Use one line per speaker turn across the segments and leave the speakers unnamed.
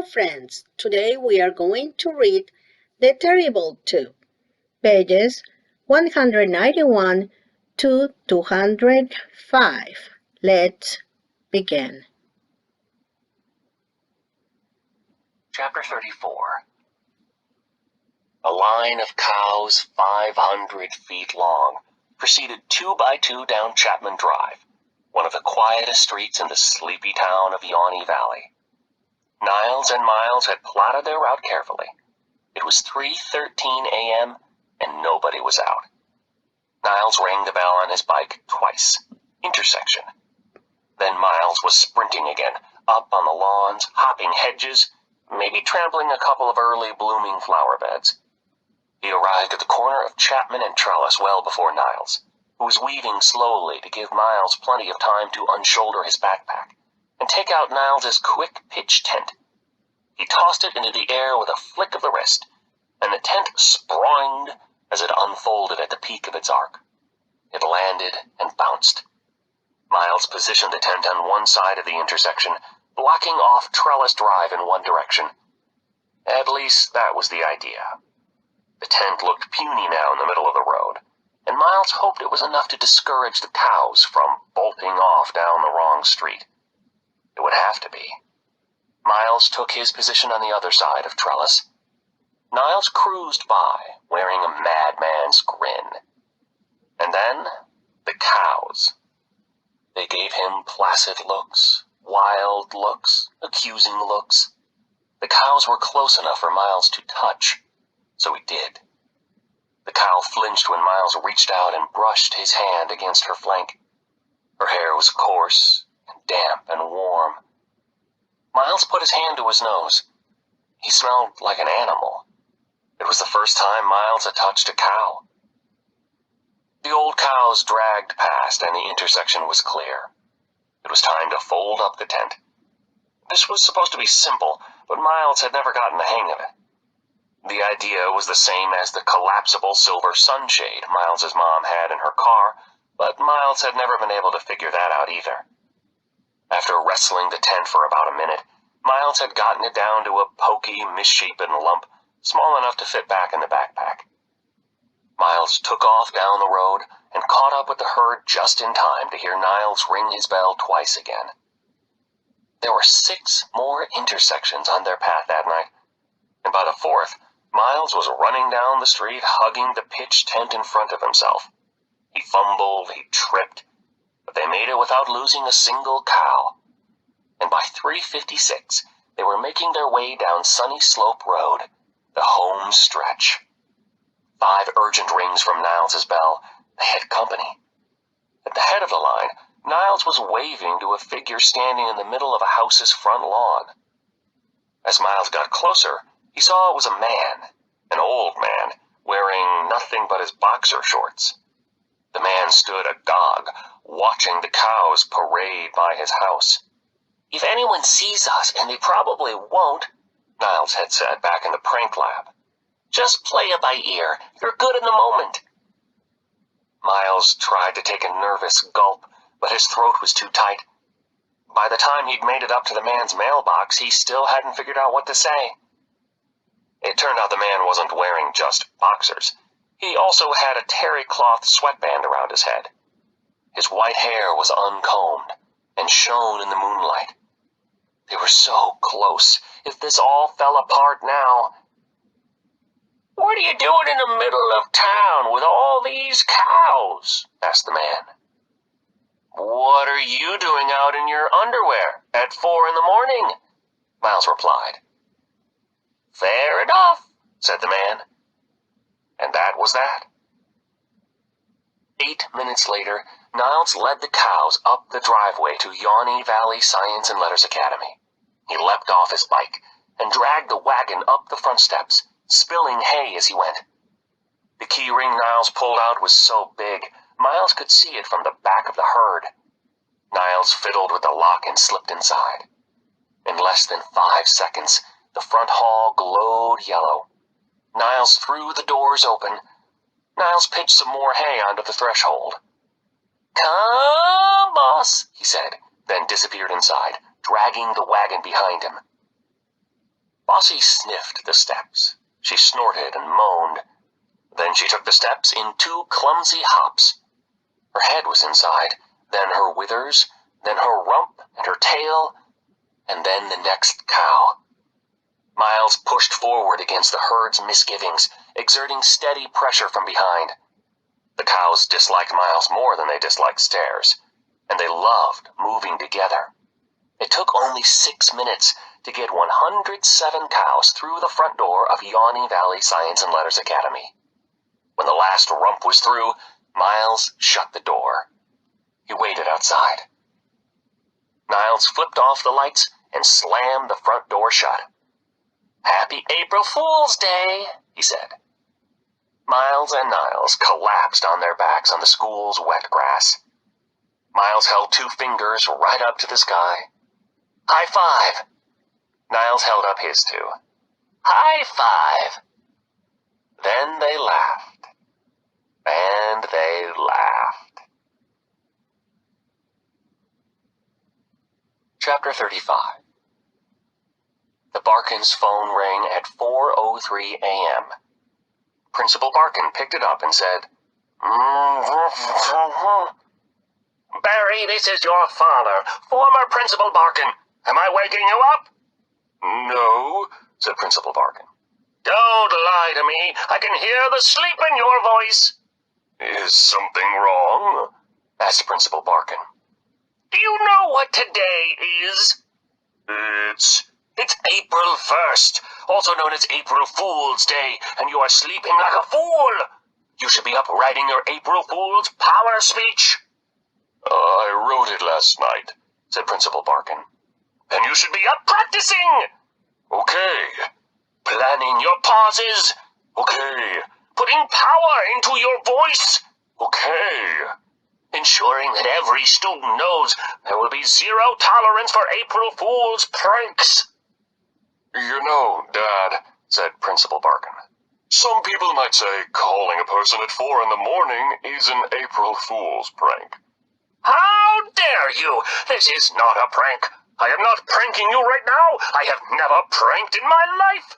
friends. Today we are going to read The Terrible Two, pages 191 to 205. Let's begin.
Chapter 34. A line of cows 500 feet long proceeded 2 by 2 down Chapman Drive, one of the quietest streets in the sleepy town of Yawny Valley. Niles and Miles had plotted their route carefully. It was 3:13 a.m. and nobody was out. Niles rang the bell on his bike twice. Intersection. Then Miles was sprinting again, up on the lawns, hopping hedges, maybe trampling a couple of early blooming flower beds. He arrived at the corner of Chapman and Trellis well before Niles, who was weaving slowly to give Miles plenty of time to unshoulder his backpack and take out Niles's quick pitch tent. He tossed it into the air with a flick of the wrist, and the tent sprawled as it unfolded at the peak of its arc. It landed and bounced. Miles positioned the tent on one side of the intersection, blocking off Trellis Drive in one direction. At least that was the idea. The tent looked puny now in the middle of the road, and Miles hoped it was enough to discourage the cows from bolting off down the wrong street. It would have to be. Miles took his position on the other side of Trellis. Niles cruised by, wearing a madman's grin. And then, the cows. They gave him placid looks, wild looks, accusing looks. The cows were close enough for Miles to touch, so he did. The cow flinched when Miles reached out and brushed his hand against her flank. Her hair was coarse and damp and warm. Miles put his hand to his nose. He smelled like an animal. It was the first time Miles had touched a cow. The old cows dragged past and the intersection was clear. It was time to fold up the tent. This was supposed to be simple, but Miles had never gotten the hang of it. The idea was the same as the collapsible silver sunshade Miles's mom had in her car, but Miles had never been able to figure that out either. After wrestling the tent for about a minute, Miles had gotten it down to a pokey, misshapen lump, small enough to fit back in the backpack. Miles took off down the road and caught up with the herd just in time to hear Niles ring his bell twice again. There were 6 more intersections on their path that night, and by the 4th, Miles was running down the street hugging the pitch tent in front of himself. He fumbled, he tripped, but they made it without losing a single cow. And by 3:56, they were making their way down Sunny Slope Road, the home stretch. 5 urgent rings from Niles's bell. They had company. At the head of the line, Niles was waving to a figure standing in the middle of a house's front lawn. As Miles got closer, he saw it was a man, an old man, wearing nothing but his boxer shorts. The man stood agog, watching the cows parade by his house. "If anyone sees us, and they probably won't," Niles had said back in the prank lab, "just play it by ear. You're good in the moment." Miles tried to take a nervous gulp, but his throat was too tight. By the time he'd made it up to the man's mailbox, he still hadn't figured out what to say. It turned out the man wasn't wearing just boxers. He also had a terry cloth sweatband around his head. His white hair was uncombed and shone in the moonlight. They were so close. If this all fell apart now... "What are you doing in the middle of town with all these cows?" asked the man. "What are you doing out in your underwear at 4 in the morning?" Miles replied. "Fair enough," said the man. And that was that. 8 minutes later, Niles led the cows up the driveway to Yawny Valley Science and Letters Academy. He leapt off his bike and dragged the wagon up the front steps, spilling hay as he went. The key ring Niles pulled out was so big, Miles could see it from the back of the herd. Niles fiddled with the lock and slipped inside. In less than 5 seconds, the front hall glowed yellow. Niles threw the doors open. Niles pitched some more hay onto the threshold. "Come, boss," he said, then disappeared inside, dragging the wagon behind him. Bossy sniffed the steps. She snorted and moaned. Then she took the steps in 2 clumsy hops. Her head was inside, then her withers, then her rump and her tail, and then the next cow. Miles pushed forward against the herd's misgivings, exerting steady pressure from behind. The cows disliked Miles more than they disliked stairs, and they loved moving together. It took only 6 minutes to get 107 cows through the front door of Yawny Valley Science and Letters Academy. When the last rump was through, Miles shut the door. He waited outside. Niles flipped off the lights and slammed the front door shut. "Happy April Fool's Day," he said. Miles and Niles collapsed on their backs on the school's wet grass. Miles held 2 fingers right up to the sky. "High five." Niles held up his 2. "High five." Then they laughed. And they laughed. Chapter 35. The Barkins' phone rang at 4:03 a.m. Principal Barkin picked it up and said, "Barry, this is your father, former Principal Barkin. Am I waking you up?" "No," said Principal Barkin. "Don't lie to me. I can hear the sleep in your voice." "Is something wrong?" asked Principal Barkin. "Do you know what today is?" It's April 1st, also known as April Fool's Day, and you are sleeping like a fool. You should be up writing your April Fool's power speech." "I wrote it last night," said Principal Barkin. "Then you should be up practicing." "Okay." "Planning your pauses." "Okay." "Putting power into your voice." "Okay." "Ensuring that every student knows there will be 0 tolerance for April Fool's pranks." "You know, Dad," said Principal Barkin, "some people might say calling a person at 4 in the morning is an April Fool's prank." "How dare you! This is not a prank. I am not pranking you right now. I have never pranked in my life."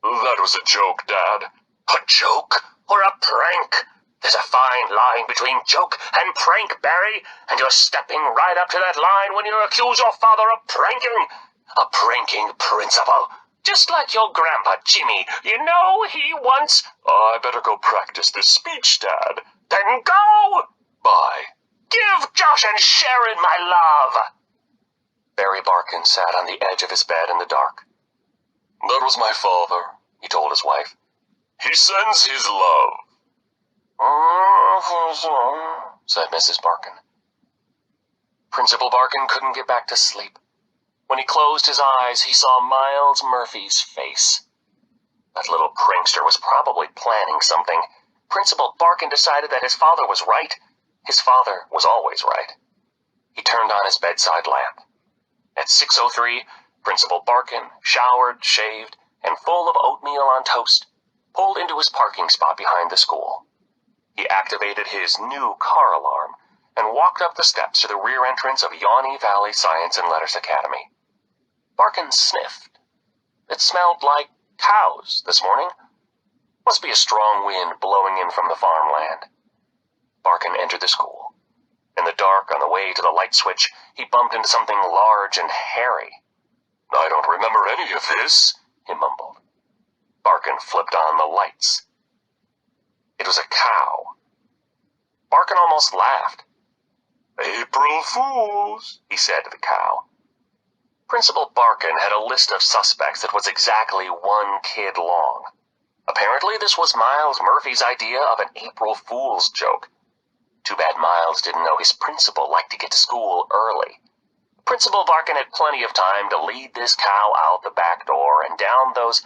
"That was a joke, Dad." "A joke or a prank? There's a fine line between joke and prank, Barry, and you're stepping right up to that line when you accuse your father of pranking. A pranking principal. Just like your grandpa, Jimmy. You know, he once— "I better go practice this speech, Dad." "Then go!" "Bye." "Give Josh and Sharon my love." Barry Barkin sat on the edge of his bed in the dark. "That was my father," he told his wife. "He sends his love." Said Mrs. Barkin. Principal Barkin couldn't get back to sleep. When he closed his eyes, he saw Miles Murphy's face. That little prankster was probably planning something. Principal Barkin decided that his father was right. His father was always right. He turned on his bedside lamp. At 6:03, Principal Barkin, showered, shaved, and full of oatmeal on toast, pulled into his parking spot behind the school. He activated his new car alarm and walked up the steps to the rear entrance of Yawny Valley Science and Letters Academy. Barkin sniffed. It smelled like cows this morning. Must be a strong wind blowing in from the farmland. Barkin entered the school. In the dark, on the way to the light switch, he bumped into something large and hairy. "I don't remember any of this," he mumbled. Barkin flipped on the lights. It was a cow. Barkin almost laughed. "April Fools," he said to the cow. Principal Barkin had a list of suspects that was exactly 1 kid long. Apparently this was Miles Murphy's idea of an April Fool's joke. Too bad Miles didn't know his principal liked to get to school early. Principal Barkin had plenty of time to lead this cow out the back door and down those—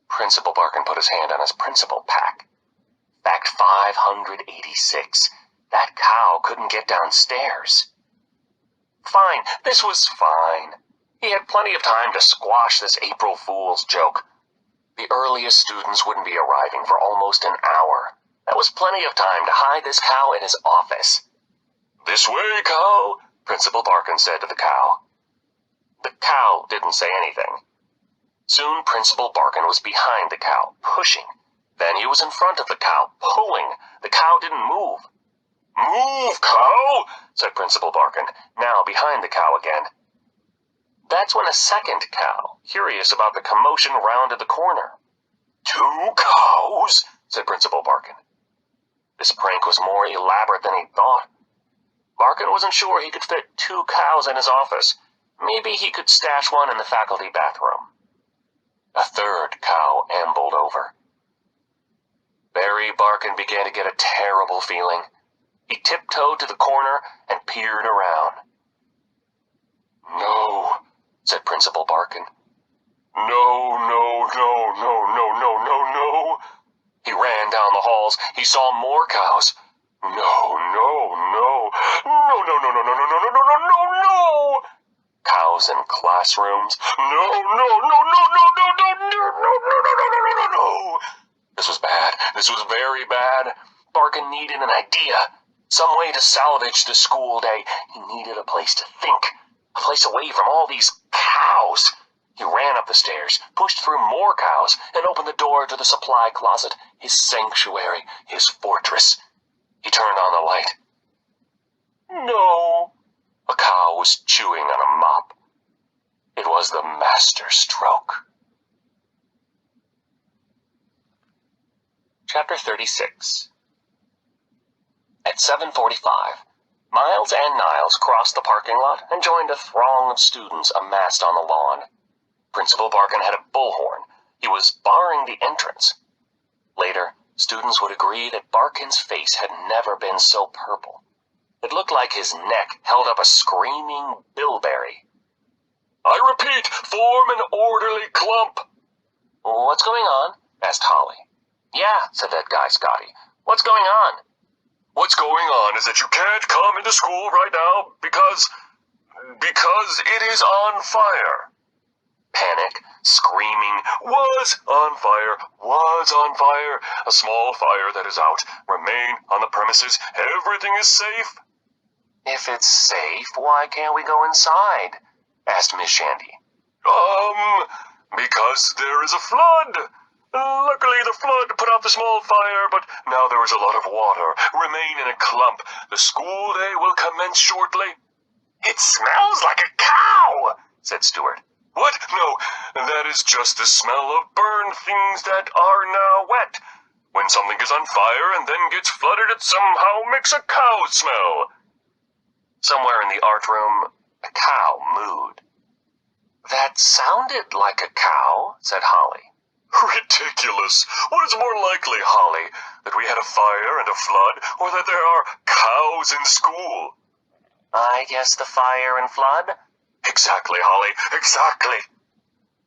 Principal Barkin put his hand on his principal pack. Fact 586. That cow couldn't get downstairs. Fine, this was fine. He had plenty of time to squash this April Fool's joke. The earliest students wouldn't be arriving for almost an hour. That was plenty of time to hide this cow in his office. "This way, cow," Principal Barkin said to the cow. The cow didn't say anything. Soon Principal Barkin was behind the cow, pushing. Then he was in front of the cow, pulling. The cow didn't move. "Move, cow!" said Principal Barkin, now behind the cow again. That's when a second cow, curious about the commotion, rounded the corner. "Two cows?" said Principal Barkin. This prank was more elaborate than he thought. Barkin wasn't sure he could fit 2 cows in his office. Maybe he could stash one in the faculty bathroom. A third cow ambled over. Barry Barkin began to get a terrible feeling. He tiptoed to the corner and peered around. "No," said Principal Barkin. "No, no, no, no, no, no, no, no." He ran down the halls. He saw more cows. "No, no, no, no, no, no, no, no, no, no, no, no, no, no." Cows in classrooms. "No, no, no, no, no, no, no, no, no, no, no, no, no, no, no." This was bad. This was very bad. Barkin needed an idea. Some way to salvage the school day. He needed a place to think. A place away from all these cows. He ran up the stairs, pushed through more cows, and opened the door to the supply closet, his sanctuary, his fortress. He turned on the light. No. A cow was chewing on a mop. It was the master stroke. Chapter 36. At 7:45, Miles and Niles crossed the parking lot and joined a throng of students amassed on the lawn. Principal Barkin had a bullhorn. He was barring the entrance. Later, students would agree that Barkin's face had never been so purple. It looked like his neck held up a screaming bilberry. "I repeat, form an orderly clump." "What's going on?" asked Holly. "Yeah," said that guy Scotty. "What's going on?" "What's going on is that you can't come into school right now because it is on fire." Panic, screaming, was on fire, a small fire that is out. Remain on the premises, everything is safe. "If it's safe, why can't we go inside?" asked Miss Shandy. Because there is a flood. Luckily the flood put out the small fire, but now there is a lot of water. Remain in a clump. The school day will commence shortly." "It smells like a cow," said Stuart. "What? No, that is just the smell of burned things that are now wet. When something is on fire and then gets flooded, it somehow makes a cow smell." Somewhere in the art room, a cow mooed. "That sounded like a cow," said Holly. "Ridiculous. What is more likely, Holly, that we had a fire and a flood, or that there are cows in school?" "I guess the fire and flood." "Exactly, Holly, exactly."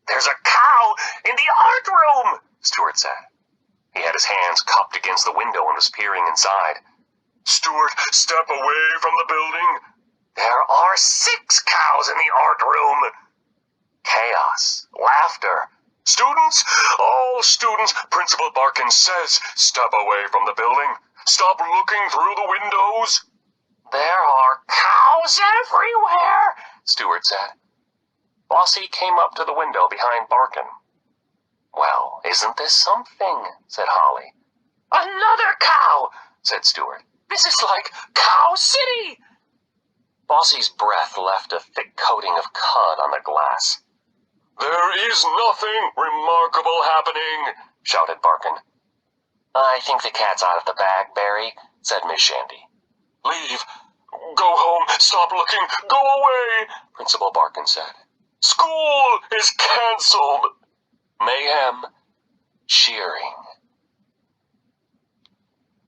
"There's a cow in the art room," Stuart said. He had his hands cupped against the window and was peering inside. "Stuart, step away from the building." "There are 6 cows in the art room." Chaos, laughter. "Students, all students, Principal Barkin says, step away from the building. Stop looking through the windows." "There are cows everywhere," Stuart said. Bossy came up to the window behind Barkin. "Well, isn't this something?" said Holly. "Another cow," said Stuart. "This is like Cow City." Bossy's breath left a thick coating of cud on the glass. "There is nothing remarkable happening," shouted Barkin. "I think the cat's out of the bag, Barry," said Miss Shandy. "Leave. Go home. Stop looking. Go away," Principal Barkin said. "School is cancelled." Mayhem, cheering,